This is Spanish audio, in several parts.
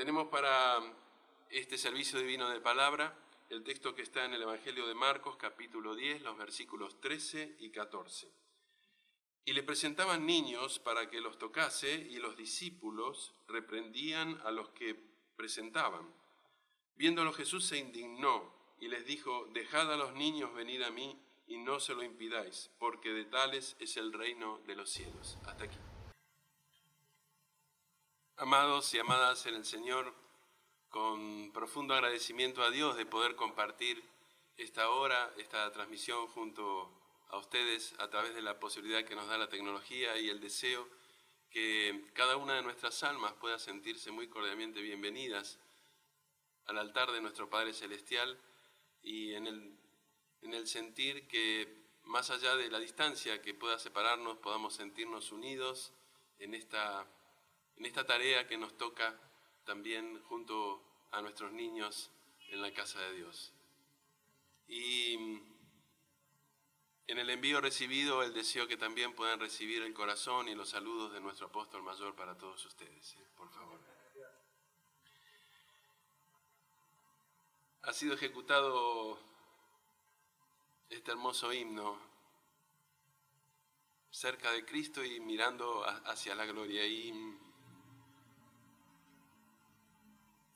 Tenemos para este servicio divino de palabra el texto que está en el Evangelio de Marcos, capítulo 10, los versículos 13 y 14. Y le presentaban niños para que los tocase, y los discípulos reprendían a los que presentaban. Viéndolo Jesús se indignó y les dijo: dejad a los niños venir a mí y no se lo impidáis, porque de tales es el reino de los cielos. Hasta aquí. Amados y amadas en el Señor, con profundo agradecimiento a Dios de poder compartir esta hora, esta transmisión junto a ustedes a través de la posibilidad que nos da la tecnología y el deseo que cada una de nuestras almas pueda sentirse muy cordialmente bienvenidas al altar de nuestro Padre Celestial y en el sentir que más allá de la distancia que pueda separarnos, podamos sentirnos unidos en esta tarea que nos toca también junto a nuestros niños en la casa de Dios. Y en el envío recibido, el deseo que también puedan recibir el corazón y los saludos de nuestro apóstol mayor para todos ustedes, por favor. Ha sido ejecutado este hermoso himno cerca de Cristo y mirando hacia la gloria. Y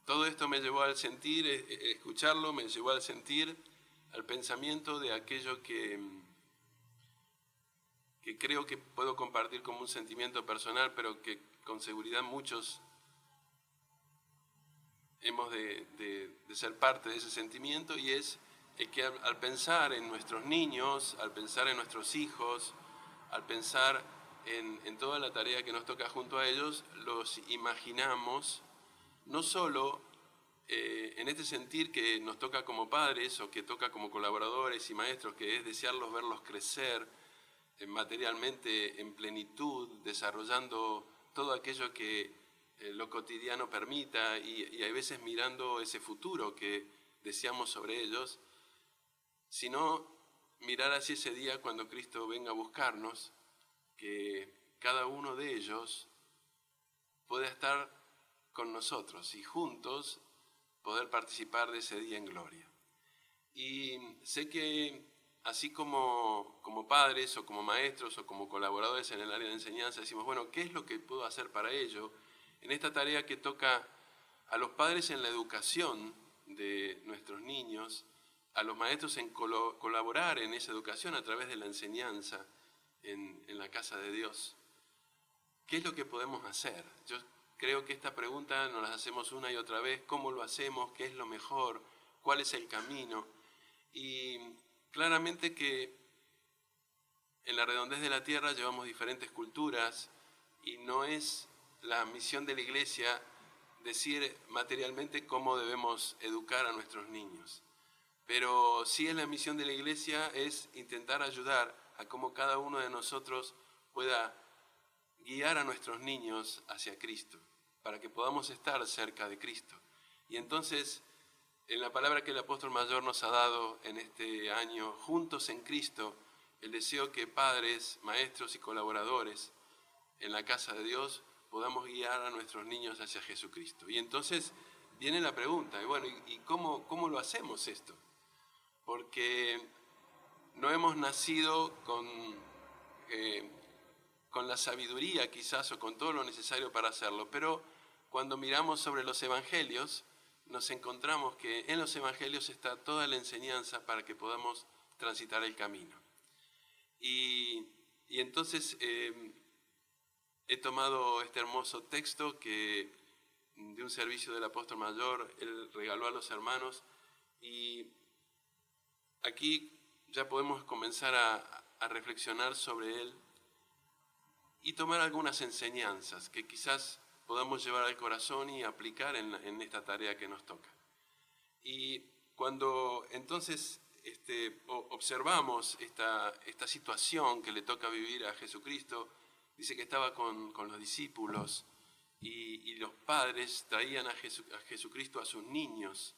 todo esto me llevó al sentir, escucharlo, me llevó al sentir, al pensamiento de aquello que creo que puedo compartir como un sentimiento personal, pero que con seguridad muchos hemos de ser parte de ese sentimiento, y es que al pensar en nuestros niños, al pensar en nuestros hijos, al pensar en toda la tarea que nos toca junto a ellos, los imaginamos no solo en este sentir que nos toca como padres o que toca como colaboradores y maestros, que es desearlos verlos crecer materialmente en plenitud, desarrollando todo aquello que lo cotidiano permita y a veces mirando ese futuro que deseamos sobre ellos, sino mirar hacia ese día cuando Cristo venga a buscarnos, que cada uno de ellos pueda estar con nosotros y juntos poder participar de ese día en gloria. Y sé que así como padres o como maestros o como colaboradores en el área de enseñanza decimos, bueno, ¿qué es lo que puedo hacer para ello? En esta tarea que toca a los padres en la educación de nuestros niños, a los maestros en colaborar en esa educación a través de la enseñanza en la casa de Dios. ¿Qué es lo que podemos hacer? Yo creo que esta pregunta nos la hacemos una y otra vez: ¿cómo lo hacemos? ¿Qué es lo mejor? ¿Cuál es el camino? Y claramente que en la redondez de la tierra llevamos diferentes culturas y no es la misión de la Iglesia decir materialmente cómo debemos educar a nuestros niños. Pero sí es la misión de la Iglesia es intentar ayudar a cómo cada uno de nosotros pueda guiar a nuestros niños hacia Cristo, para que podamos estar cerca de Cristo. Y entonces, en la palabra que el apóstol mayor nos ha dado en este año, juntos en Cristo, el deseo que padres, maestros y colaboradores en la casa de Dios podamos guiar a nuestros niños hacia Jesucristo. Y entonces viene la pregunta, y bueno, ¿y cómo lo hacemos esto? Porque no hemos nacido con la sabiduría quizás o con todo lo necesario para hacerlo, pero cuando miramos sobre los evangelios, nos encontramos que en los evangelios está toda la enseñanza para que podamos transitar el camino. Y entonces he tomado este hermoso texto que de un servicio del apóstol mayor él regaló a los hermanos, y aquí ya podemos comenzar a reflexionar sobre él y tomar algunas enseñanzas que quizás podamos llevar al corazón y aplicar en esta tarea que nos toca. Y cuando entonces observamos esta situación que le toca vivir a Jesucristo, dice que estaba con los discípulos y los padres traían a Jesucristo a sus niños,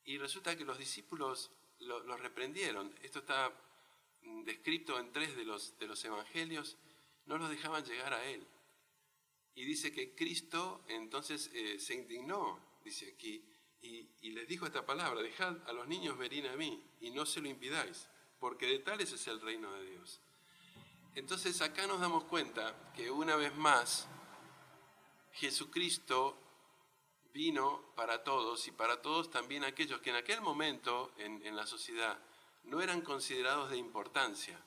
y resulta que los discípulos los reprendieron. Esto está descrito en 3 de los evangelios. No los dejaban llegar a él. Y dice que Cristo entonces se indignó, dice aquí, y les dijo esta palabra: dejad a los niños venir a mí y no se lo impidáis, porque de tales es el reino de Dios. Entonces acá nos damos cuenta que una vez más Jesucristo vino para todos, y para todos también aquellos que en aquel momento en la sociedad no eran considerados de importancia.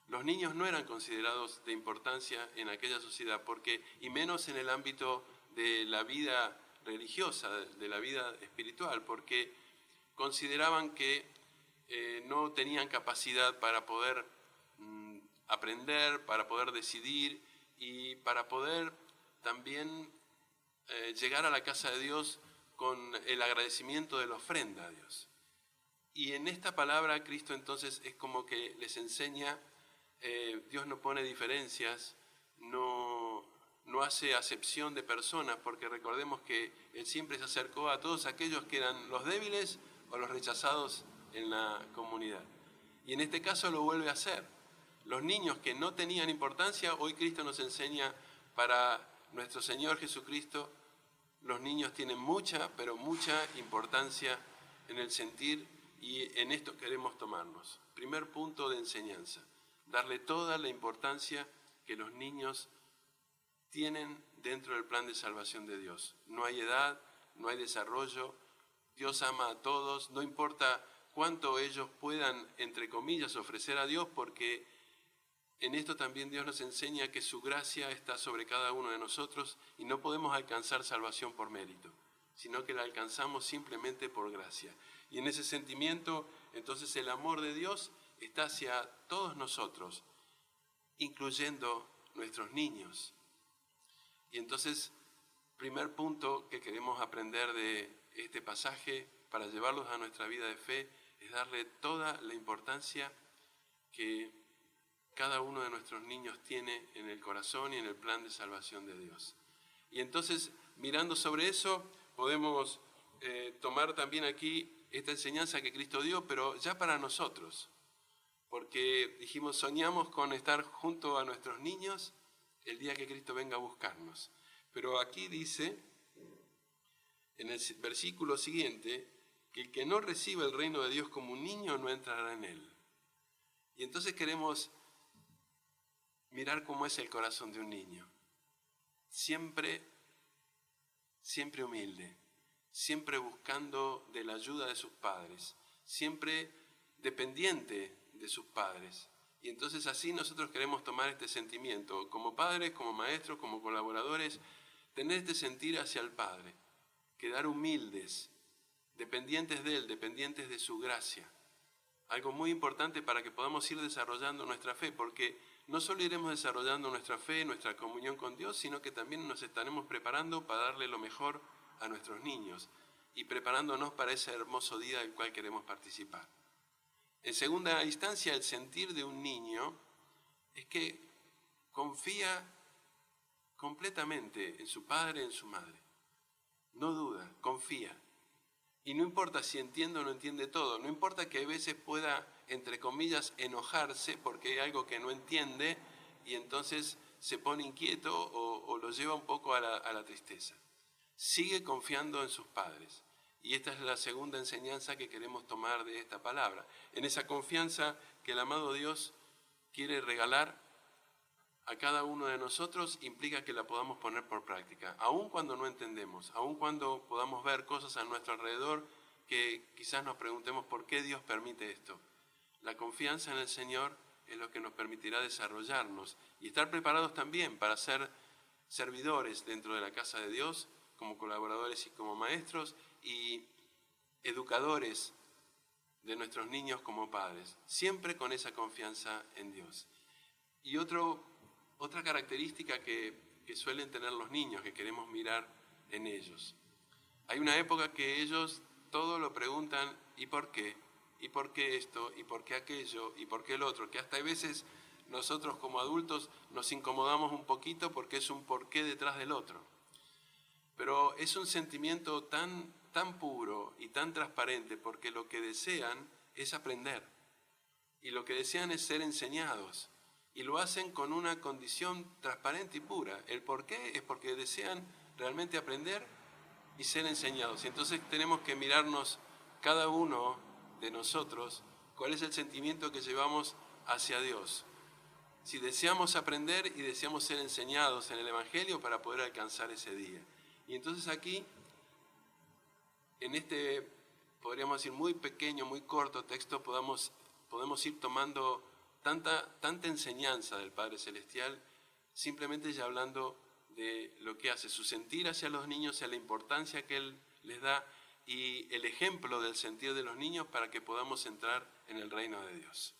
Los niños no eran considerados de importancia en aquella sociedad, y menos en el ámbito de la vida religiosa, de la vida espiritual, porque consideraban que no tenían capacidad para poder aprender, para poder decidir y para poder también llegar a la casa de Dios con el agradecimiento de la ofrenda a Dios. Y en esta palabra Cristo entonces es como que les enseña, Dios no pone diferencias, no hace acepción de personas, porque recordemos que Él siempre se acercó a todos aquellos que eran los débiles o los rechazados en la comunidad. Y en este caso lo vuelve a hacer. Los niños que no tenían importancia, hoy Cristo nos enseña, para nuestro Señor Jesucristo, los niños tienen mucha, pero mucha importancia en el sentir, y en esto queremos tomarnos. Primer punto de enseñanza: darle toda la importancia que los niños tienen dentro del plan de salvación de Dios. No hay edad, no hay desarrollo, Dios ama a todos, no importa cuánto ellos puedan, entre comillas, ofrecer a Dios, porque en esto también Dios nos enseña que su gracia está sobre cada uno de nosotros y no podemos alcanzar salvación por mérito, sino que la alcanzamos simplemente por gracia. Y en ese sentimiento, entonces, el amor de Dios está hacia todos nosotros, incluyendo nuestros niños. Y entonces, primer punto que queremos aprender de este pasaje para llevarlos a nuestra vida de fe es darle toda la importancia que cada uno de nuestros niños tiene en el corazón y en el plan de salvación de Dios. Y entonces, mirando sobre eso, podemos tomar también aquí esta enseñanza que Cristo dio, pero ya para nosotros. Porque dijimos, soñamos con estar junto a nuestros niños el día que Cristo venga a buscarnos. Pero aquí dice, en el versículo siguiente, que el que no reciba el reino de Dios como un niño no entrará en él. Y entonces queremos mirar cómo es el corazón de un niño. Siempre humilde, siempre buscando de la ayuda de sus padres, siempre dependiente de sus padres. Y entonces así nosotros queremos tomar este sentimiento, como padres, como maestros, como colaboradores, tener este sentir hacia el Padre, quedar humildes, dependientes de Él, dependientes de su gracia. Algo muy importante para que podamos ir desarrollando nuestra fe, porque no solo iremos desarrollando nuestra fe, nuestra comunión con Dios, sino que también nos estaremos preparando para darle lo mejor a nuestros niños y preparándonos para ese hermoso día del cual queremos participar. En segunda instancia, el sentir de un niño es que confía completamente en su padre, en su madre. No duda, confía. Y no importa si entiende o no entiende todo, no importa que a veces pueda, entre comillas, enojarse porque hay algo que no entiende y entonces se pone inquieto o lo lleva un poco a la tristeza. Sigue confiando en sus padres. Y esta es la segunda enseñanza que queremos tomar de esta palabra. En esa confianza que el amado Dios quiere regalar a cada uno de nosotros, implica que la podamos poner por práctica, aun cuando no entendemos, aun cuando podamos ver cosas a nuestro alrededor que quizás nos preguntemos por qué Dios permite esto. La confianza en el Señor es lo que nos permitirá desarrollarnos y estar preparados también para ser servidores dentro de la casa de Dios, como colaboradores y como maestros, y educadores de nuestros niños como padres, siempre con esa confianza en Dios. Y otra característica que suelen tener los niños, que queremos mirar en ellos. Hay una época que ellos todo lo preguntan, ¿y por qué? ¿Y por qué esto? ¿Y por qué aquello? ¿Y por qué el otro? Que hasta a veces nosotros como adultos nos incomodamos un poquito porque es un porqué detrás del otro. Pero es un sentimiento tan puro y tan transparente, porque lo que desean es aprender. Y lo que desean es ser enseñados. Y lo hacen con una condición transparente y pura. ¿El por qué? Es porque desean realmente aprender y ser enseñados. Y entonces tenemos que mirarnos cada uno de nosotros cuál es el sentimiento que llevamos hacia Dios. Si deseamos aprender y deseamos ser enseñados en el Evangelio para poder alcanzar ese día. Y entonces aquí, en este, podríamos decir, muy pequeño, muy corto texto, podemos ir tomando tanta enseñanza del Padre Celestial, simplemente ya hablando de lo que hace, su sentir hacia los niños, hacia la importancia que Él les da y el ejemplo del sentir de los niños para que podamos entrar en el reino de Dios.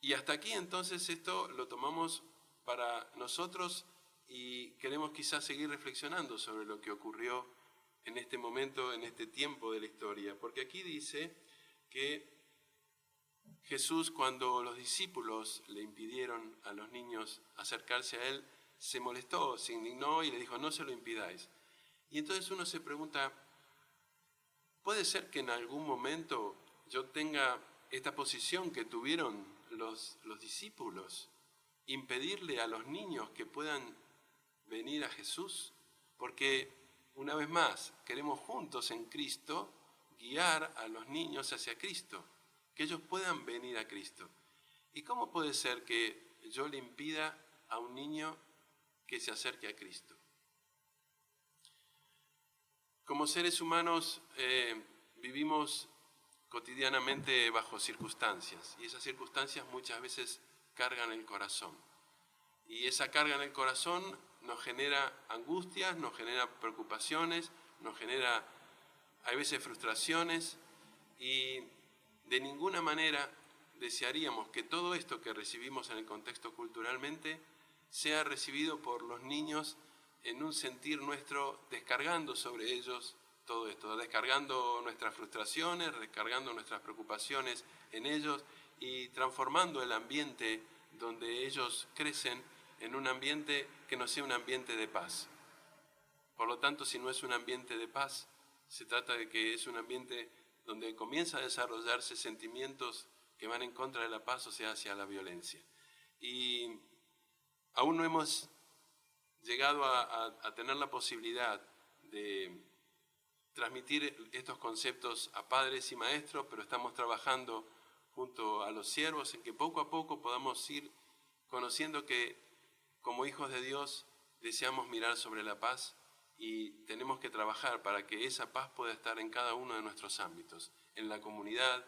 Y hasta aquí entonces esto lo tomamos para nosotros y queremos quizás seguir reflexionando sobre lo que ocurrió en este momento, en este tiempo de la historia, porque aquí dice que Jesús, cuando los discípulos le impidieron a los niños acercarse a Él, se molestó, se indignó y le dijo, no se lo impidáis. Y entonces uno se pregunta, ¿puede ser que en algún momento yo tenga esta posición que tuvieron los discípulos, impedirle a los niños que puedan venir a Jesús? Porque, una vez más, queremos juntos en Cristo guiar a los niños hacia Cristo, que ellos puedan venir a Cristo. ¿Y cómo puede ser que yo le impida a un niño que se acerque a Cristo? Como seres humanos vivimos cotidianamente bajo circunstancias, y esas circunstancias muchas veces cargan el corazón. Y esa carga en el corazón nos genera angustias, nos genera preocupaciones, nos genera, hay veces, frustraciones, y de ninguna manera desearíamos que todo esto que recibimos en el contexto culturalmente sea recibido por los niños en un sentir nuestro, descargando sobre ellos todo esto, descargando nuestras frustraciones, descargando nuestras preocupaciones en ellos y transformando el ambiente donde ellos crecen en un ambiente que no sea un ambiente de paz. Por lo tanto, si no es un ambiente de paz, se trata de que es un ambiente donde comienza a desarrollarse sentimientos que van en contra de la paz, o sea, hacia la violencia. Y aún no hemos llegado a tener la posibilidad de transmitir estos conceptos a padres y maestros, pero estamos trabajando junto a los siervos en que poco a poco podamos ir conociendo que como hijos de Dios deseamos mirar sobre la paz y tenemos que trabajar para que esa paz pueda estar en cada uno de nuestros ámbitos, en la comunidad,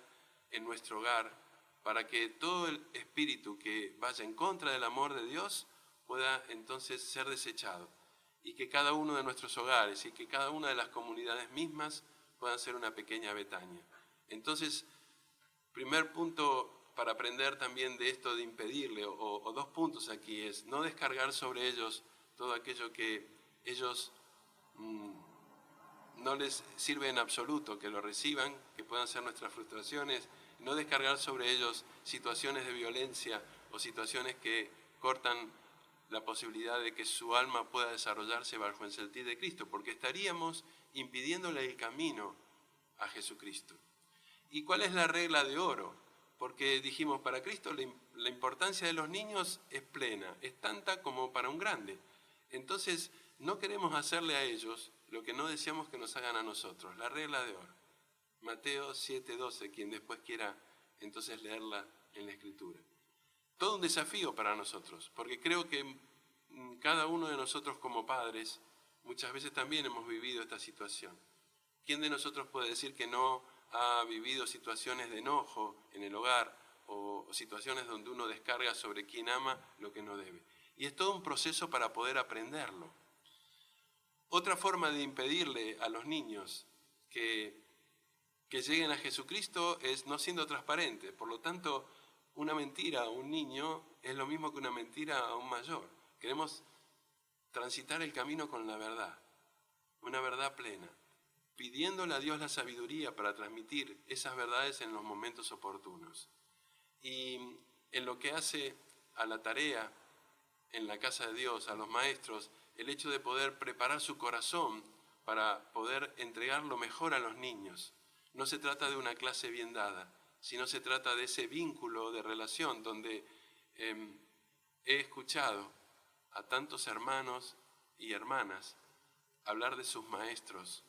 en nuestro hogar, para que todo el espíritu que vaya en contra del amor de Dios pueda entonces ser desechado y que cada uno de nuestros hogares y que cada una de las comunidades mismas puedan ser una pequeña Betania. Entonces, primer punto para aprender también de esto de impedirle, o dos puntos aquí, es no descargar sobre ellos todo aquello que ellos no les sirve en absoluto, que lo reciban, que puedan ser nuestras frustraciones, no descargar sobre ellos situaciones de violencia o situaciones que cortan la posibilidad de que su alma pueda desarrollarse bajo el sentir de Cristo, porque estaríamos impidiéndole el camino a Jesucristo. ¿Y cuál es la regla de oro? Porque dijimos, para Cristo la importancia de los niños es plena, es tanta como para un grande. Entonces, no queremos hacerle a ellos lo que no deseamos que nos hagan a nosotros, la regla de oro. Mateo 7:12, quien después quiera entonces leerla en la Escritura. Todo un desafío para nosotros, porque creo que cada uno de nosotros como padres muchas veces también hemos vivido esta situación. ¿Quién de nosotros puede decir que no ha vivido situaciones de enojo en el hogar o situaciones donde uno descarga sobre quien ama lo que no debe? Y es todo un proceso para poder aprenderlo. Otra forma de impedirle a los niños que lleguen a Jesucristo es no siendo transparente. Por lo tanto, una mentira a un niño es lo mismo que una mentira a un mayor. Queremos transitar el camino con la verdad, una verdad plena, pidiéndole a Dios la sabiduría para transmitir esas verdades en los momentos oportunos. Y en lo que hace a la tarea en la casa de Dios, a los maestros, el hecho de poder preparar su corazón para poder entregar lo mejor a los niños. No se trata de una clase bien dada, sino se trata de ese vínculo de relación donde He escuchado a tantos hermanos y hermanas hablar de sus maestros,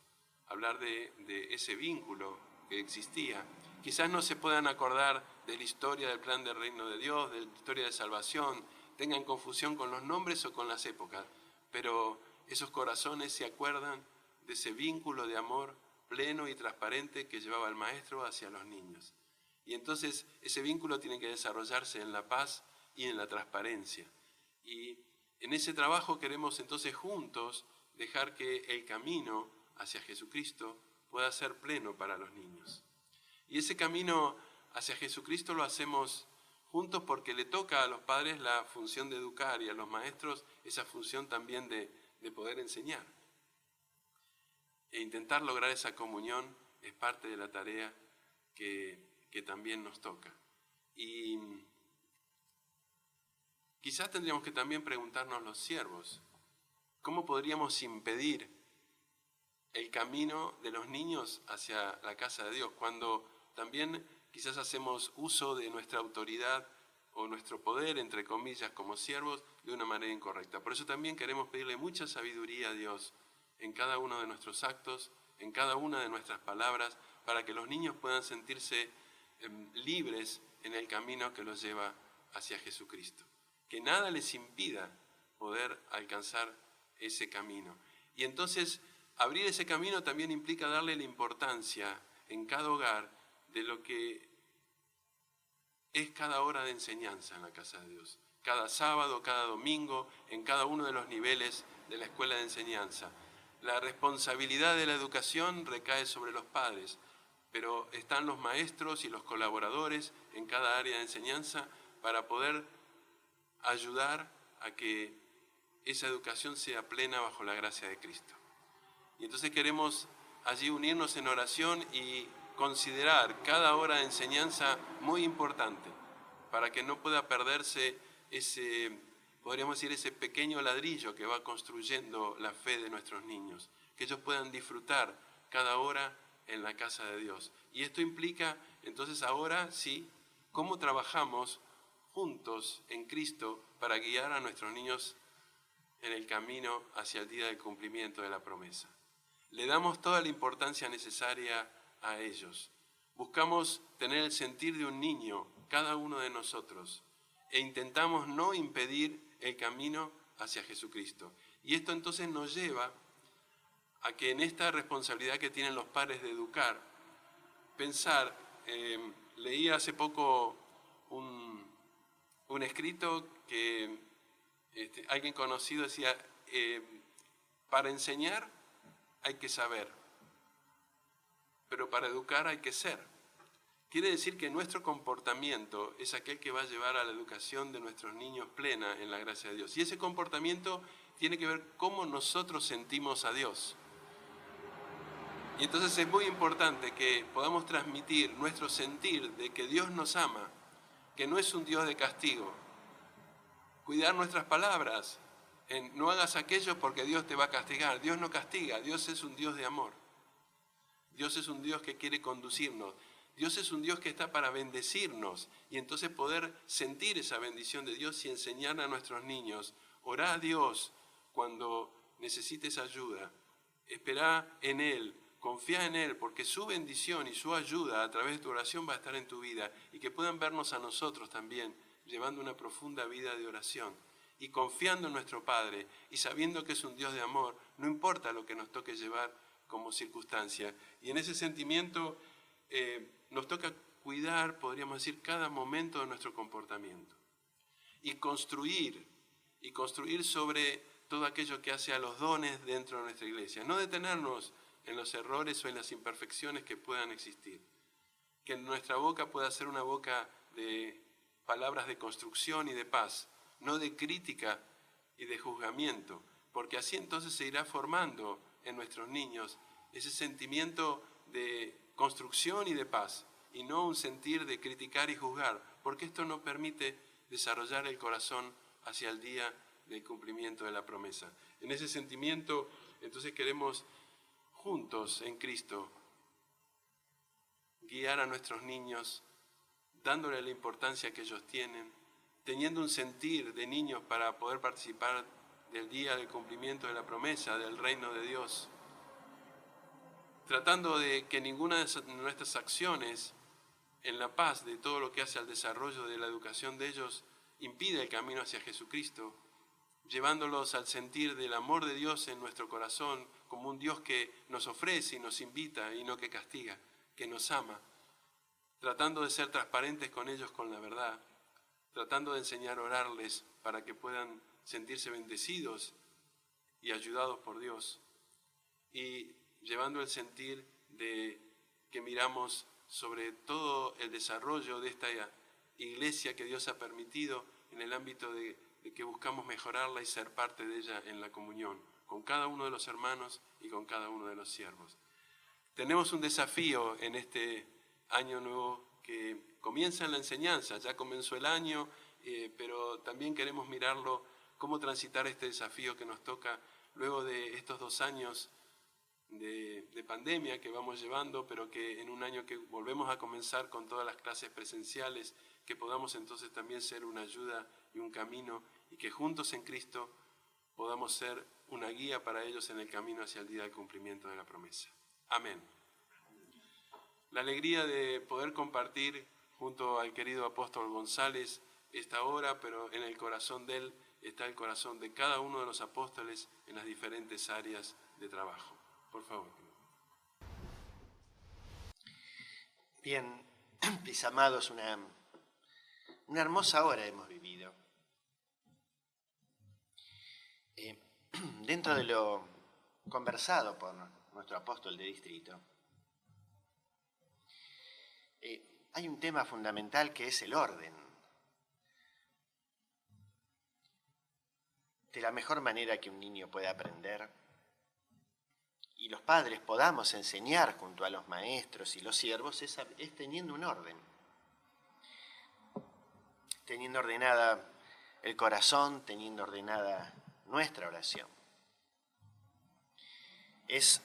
hablar de ese vínculo que existía. Quizás no se puedan acordar de la historia del plan del reino de Dios, de la historia de salvación, tengan confusión con los nombres o con las épocas, pero esos corazones se acuerdan de ese vínculo de amor pleno y transparente que llevaba el maestro hacia los niños. Y entonces ese vínculo tiene que desarrollarse en la paz y en la transparencia. Y en ese trabajo queremos entonces juntos dejar que el camino hacia Jesucristo pueda ser pleno para los niños. Y ese camino hacia Jesucristo lo hacemos juntos porque le toca a los padres la función de educar y a los maestros esa función también de poder enseñar. E intentar lograr esa comunión es parte de la tarea que también nos toca. Y quizás tendríamos que también preguntarnos los siervos, ¿cómo podríamos impedir el camino de los niños hacia la casa de Dios cuando también quizás hacemos uso de nuestra autoridad o nuestro poder, entre comillas, como siervos, de una manera incorrecta? Por eso también queremos pedirle mucha sabiduría a Dios en cada uno de nuestros actos, en cada una de nuestras palabras, para que los niños puedan sentirse libres en el camino que los lleva hacia Jesucristo. Que nada les impida poder alcanzar ese camino. Y entonces, abrir ese camino también implica darle la importancia en cada hogar de lo que es cada hora de enseñanza en la casa de Dios. Cada sábado, cada domingo, en cada uno de los niveles de la escuela de enseñanza. La responsabilidad de la educación recae sobre los padres, pero están los maestros y los colaboradores en cada área de enseñanza para poder ayudar a que esa educación sea plena bajo la gracia de Cristo. Y entonces queremos allí unirnos en oración y considerar cada hora de enseñanza muy importante para que no pueda perderse ese, podríamos decir, ese pequeño ladrillo que va construyendo la fe de nuestros niños, que ellos puedan disfrutar cada hora en la casa de Dios. Y esto implica entonces ahora sí, cómo trabajamos juntos en Cristo para guiar a nuestros niños en el camino hacia el día del cumplimiento de la promesa. Le damos toda la importancia necesaria a ellos. Buscamos tener el sentir de un niño, cada uno de nosotros, e intentamos no impedir el camino hacia Jesucristo. Y esto entonces nos lleva a que en esta responsabilidad que tienen los padres de educar, pensar, leí hace poco un escrito que alguien conocido decía, para enseñar hay que saber, pero para educar hay que ser. Quiere decir que nuestro comportamiento es aquel que va a llevar a la educación de nuestros niños plena en la gracia de Dios. Y ese comportamiento tiene que ver cómo nosotros sentimos a Dios. Y entonces es muy importante que podamos transmitir nuestro sentir de que Dios nos ama, que no es un Dios de castigo. Cuidar nuestras palabras, no hagas aquello porque Dios te va a castigar. Dios no castiga, Dios es un Dios de amor. Dios es un Dios que quiere conducirnos. Dios es un Dios que está para bendecirnos y entonces poder sentir esa bendición de Dios y enseñar a nuestros niños. Orá a Dios cuando necesites ayuda. Esperá en Él, confía en Él, porque su bendición y su ayuda a través de tu oración va a estar en tu vida y que puedan vernos a nosotros también llevando una profunda vida de oración y confiando en nuestro Padre y sabiendo que es un Dios de amor, no importa lo que nos toque llevar como circunstancia. Y en ese sentimiento nos toca cuidar, podríamos decir, cada momento de nuestro comportamiento y construir sobre todo aquello que hace a los dones dentro de nuestra iglesia. No detenernos en los errores o en las imperfecciones que puedan existir. Que nuestra boca pueda ser una boca de palabras de construcción y de paz, no de crítica y de juzgamiento, porque así entonces se irá formando en nuestros niños ese sentimiento de construcción y de paz, y no un sentir de criticar y juzgar, porque esto no permite desarrollar el corazón hacia el día del cumplimiento de la promesa. En ese sentimiento, entonces queremos juntos en Cristo guiar a nuestros niños, dándole la importancia que ellos tienen, teniendo un sentir de niños para poder participar del día del cumplimiento de la promesa del reino de Dios, tratando de que ninguna de nuestras acciones en la paz de todo lo que hace al desarrollo de la educación de ellos impide el camino hacia Jesucristo, llevándolos al sentir del amor de Dios en nuestro corazón como un Dios que nos ofrece y nos invita y no que castiga, que nos ama, tratando de ser transparentes con ellos con la verdad, tratando de enseñar a orarles para que puedan sentirse bendecidos y ayudados por Dios, y llevando el sentir de que miramos sobre todo el desarrollo de esta iglesia que Dios ha permitido en el ámbito de que buscamos mejorarla y ser parte de ella en la comunión, con cada uno de los hermanos y con cada uno de los siervos. Tenemos un desafío en este año nuevo que comienza en la enseñanza, ya comenzó el año, pero también queremos mirarlo, cómo transitar este desafío que nos toca luego de estos 2 años de pandemia que vamos llevando, pero que en un año que volvemos a comenzar con todas las clases presenciales, que podamos entonces también ser una ayuda y un camino, y que juntos en Cristo podamos ser una guía para ellos en el camino hacia el día del cumplimiento de la promesa. Amén. La alegría de poder compartir junto al querido apóstol González esta hora, pero en el corazón de él está el corazón de cada uno de los apóstoles en las diferentes áreas de trabajo. Por favor. Bien, mis amados, una hermosa hora hemos vivido. Dentro de lo conversado por nuestro apóstol de distrito, hay un tema fundamental que es el orden. De la mejor manera que un niño puede aprender, y los padres podamos enseñar junto a los maestros y los siervos, es teniendo un orden. Teniendo ordenada el corazón, teniendo ordenada nuestra oración. Es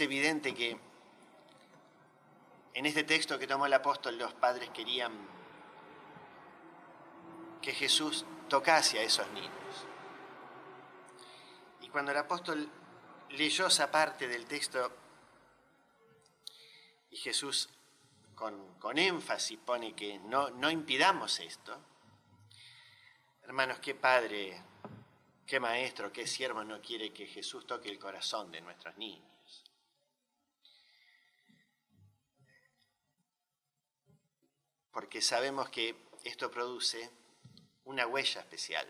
evidente que en este texto que tomó el apóstol, los padres querían que Jesús tocase a esos niños. Y cuando el apóstol leyó esa parte del texto, y Jesús con énfasis pone que no impidamos esto, hermanos, qué padre, qué maestro, qué siervo no quiere que Jesús toque el corazón de nuestros niños. Porque sabemos que esto produce una huella especial.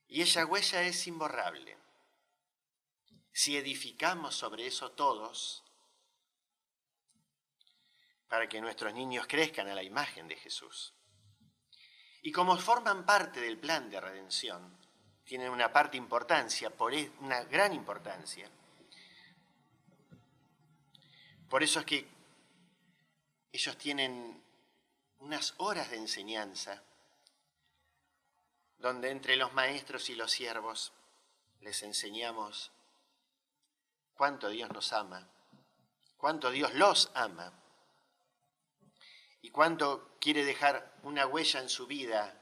Y esa huella es imborrable. Si edificamos sobre eso todos, para que nuestros niños crezcan a la imagen de Jesús. Y como forman parte del plan de redención, tienen una parte importancia, una gran importancia. Por eso es que ellos tienen unas horas de enseñanza donde entre los maestros y los siervos les enseñamos cuánto Dios nos ama, cuánto Dios los ama y cuánto quiere dejar una huella en su vida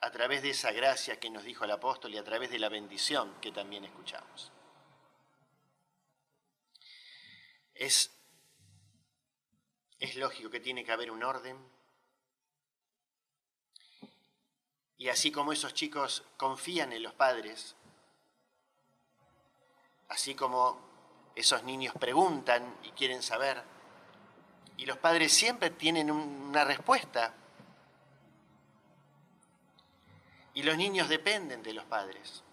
a través de esa gracia que nos dijo el apóstol y a través de la bendición que también escuchamos. Es lógico que tiene que haber un orden. Y así como esos chicos confían en los padres, así como esos niños preguntan y quieren saber, y los padres siempre tienen una respuesta, y los niños dependen de los padres.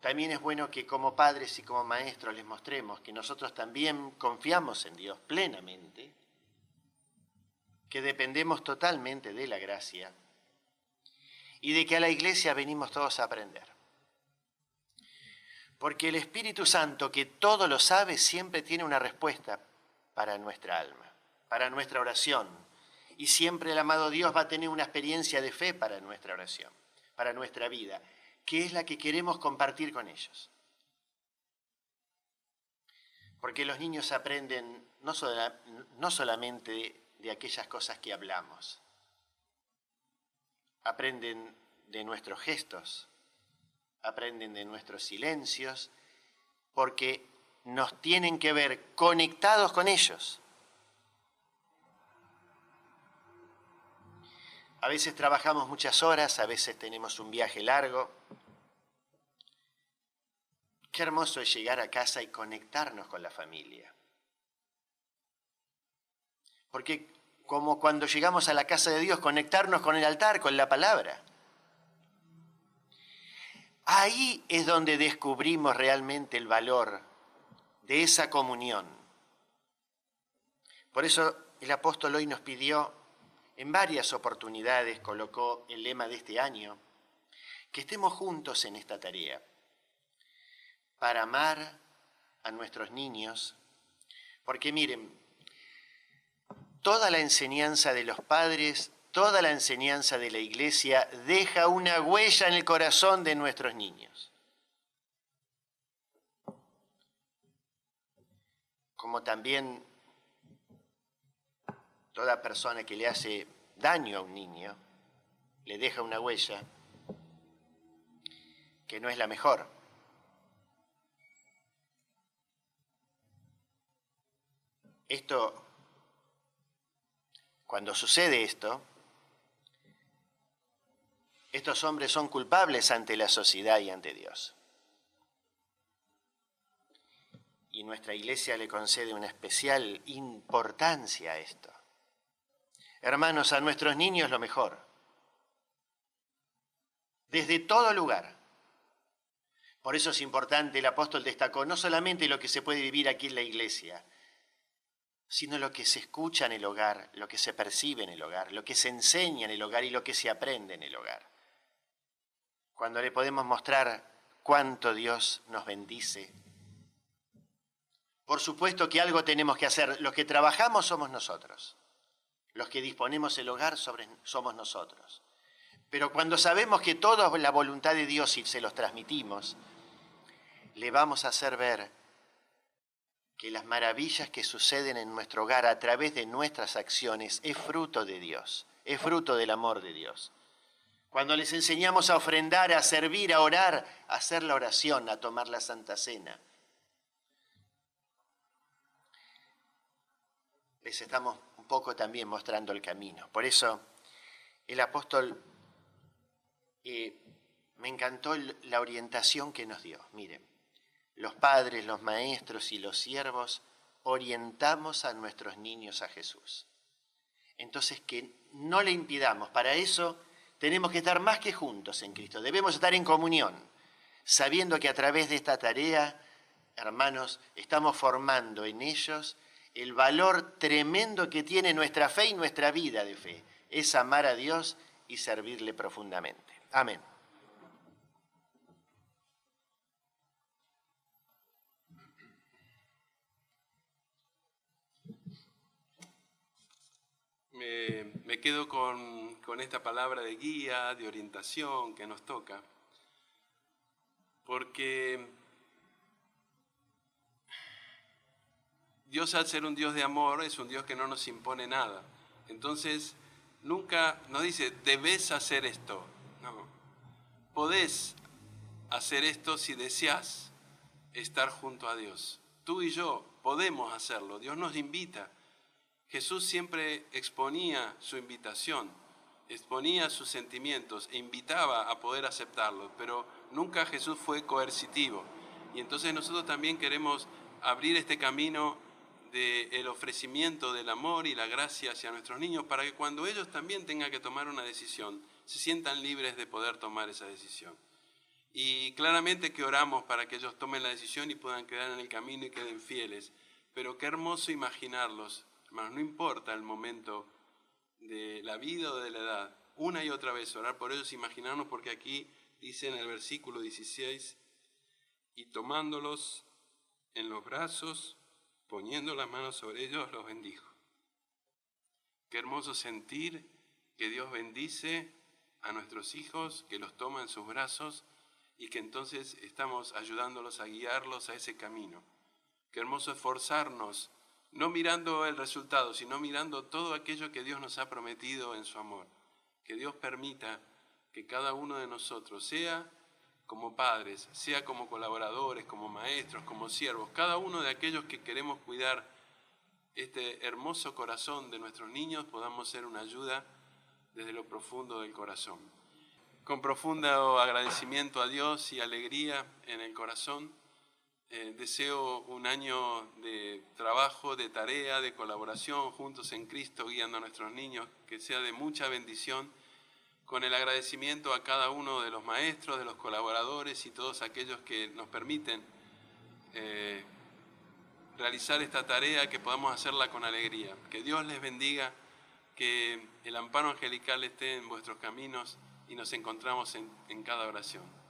También es bueno que como padres y como maestros les mostremos que nosotros también confiamos en Dios plenamente, que dependemos totalmente de la gracia y de que a la iglesia venimos todos a aprender. Porque el Espíritu Santo, que todo lo sabe, siempre tiene una respuesta para nuestra alma, para nuestra oración. Y siempre el amado Dios va a tener una experiencia de fe para nuestra oración, para nuestra vida, que es la que queremos compartir con ellos. Porque los niños aprenden no solamente de aquellas cosas que hablamos, aprenden de nuestros gestos, aprenden de nuestros silencios, porque nos tienen que ver conectados con ellos. A veces trabajamos muchas horas, a veces tenemos un viaje largo. Qué hermoso es llegar a casa y conectarnos con la familia. Porque como cuando llegamos a la casa de Dios, conectarnos con el altar, con la palabra. Ahí es donde descubrimos realmente el valor de esa comunión. Por eso el apóstol hoy nos pidió, en varias oportunidades colocó el lema de este año, que estemos juntos en esta tarea, para amar a nuestros niños, porque miren, toda la enseñanza de los padres, toda la enseñanza de la Iglesia deja una huella en el corazón de nuestros niños. Como también toda persona que le hace daño a un niño le deja una huella que no es la mejor. Cuando sucede esto, estos hombres son culpables ante la sociedad y ante Dios. Y nuestra Iglesia le concede una especial importancia a esto. Hermanos, a nuestros niños lo mejor. Desde todo lugar. Por eso es importante, el apóstol destacó no solamente lo que se puede vivir aquí en la Iglesia, sino lo que se escucha en el hogar, lo que se percibe en el hogar, lo que se enseña en el hogar y lo que se aprende en el hogar. Cuando le podemos mostrar cuánto Dios nos bendice. Por supuesto que algo tenemos que hacer. Los que trabajamos somos nosotros. Los que disponemos el hogar somos nosotros. Pero cuando sabemos que todo es la voluntad de Dios y se los transmitimos, le vamos a hacer ver que las maravillas que suceden en nuestro hogar a través de nuestras acciones es fruto de Dios, es fruto del amor de Dios. Cuando les enseñamos a ofrendar, a servir, a orar, a hacer la oración, a tomar la Santa Cena, les estamos un poco también mostrando el camino. Por eso el apóstol, me encantó la orientación que nos dio. Miren, los padres, los maestros y los siervos orientamos a nuestros niños a Jesús. Entonces, que no le impidamos. Para eso tenemos que estar más que juntos en Cristo. Debemos estar en comunión, sabiendo que a través de esta tarea, hermanos, estamos formando en ellos el valor tremendo que tiene nuestra fe y nuestra vida de fe. Es amar a Dios y servirle profundamente. Amén. Me quedo con esta palabra de guía, de orientación que nos toca, porque Dios, al ser un Dios de amor, es un Dios que no nos impone nada. Entonces, nunca nos dice, debes hacer esto. No, podés hacer esto si deseas estar junto a Dios. Tú y yo podemos hacerlo, Dios nos invita. Jesús siempre exponía su invitación, exponía sus sentimientos e invitaba a poder aceptarlos, pero nunca Jesús fue coercitivo. Y entonces nosotros también queremos abrir este camino del ofrecimiento del amor y la gracia hacia nuestros niños para que cuando ellos también tengan que tomar una decisión, se sientan libres de poder tomar esa decisión. Y claramente que oramos para que ellos tomen la decisión y puedan quedar en el camino y queden fieles. Pero qué hermoso imaginarlos, hermanos, no importa el momento de la vida o de la edad, una y otra vez orar por ellos, imaginarnos, porque aquí dice en el versículo 16, y tomándolos en los brazos, poniendo las manos sobre ellos, los bendijo. Qué hermoso sentir que Dios bendice a nuestros hijos, que los toma en sus brazos y que entonces estamos ayudándolos a guiarlos a ese camino. Qué hermoso esforzarnos, no mirando el resultado, sino mirando todo aquello que Dios nos ha prometido en su amor. Que Dios permita que cada uno de nosotros, sea como padres, sea como colaboradores, como maestros, como siervos, cada uno de aquellos que queremos cuidar este hermoso corazón de nuestros niños, podamos ser una ayuda desde lo profundo del corazón. Con profundo agradecimiento a Dios y alegría en el corazón, deseo un año de trabajo, de tarea, de colaboración juntos en Cristo, guiando a nuestros niños, que sea de mucha bendición, con el agradecimiento a cada uno de los maestros, de los colaboradores y todos aquellos que nos permiten realizar esta tarea, que podamos hacerla con alegría. Que Dios les bendiga, que el amparo angelical esté en vuestros caminos y nos encontramos en cada oración.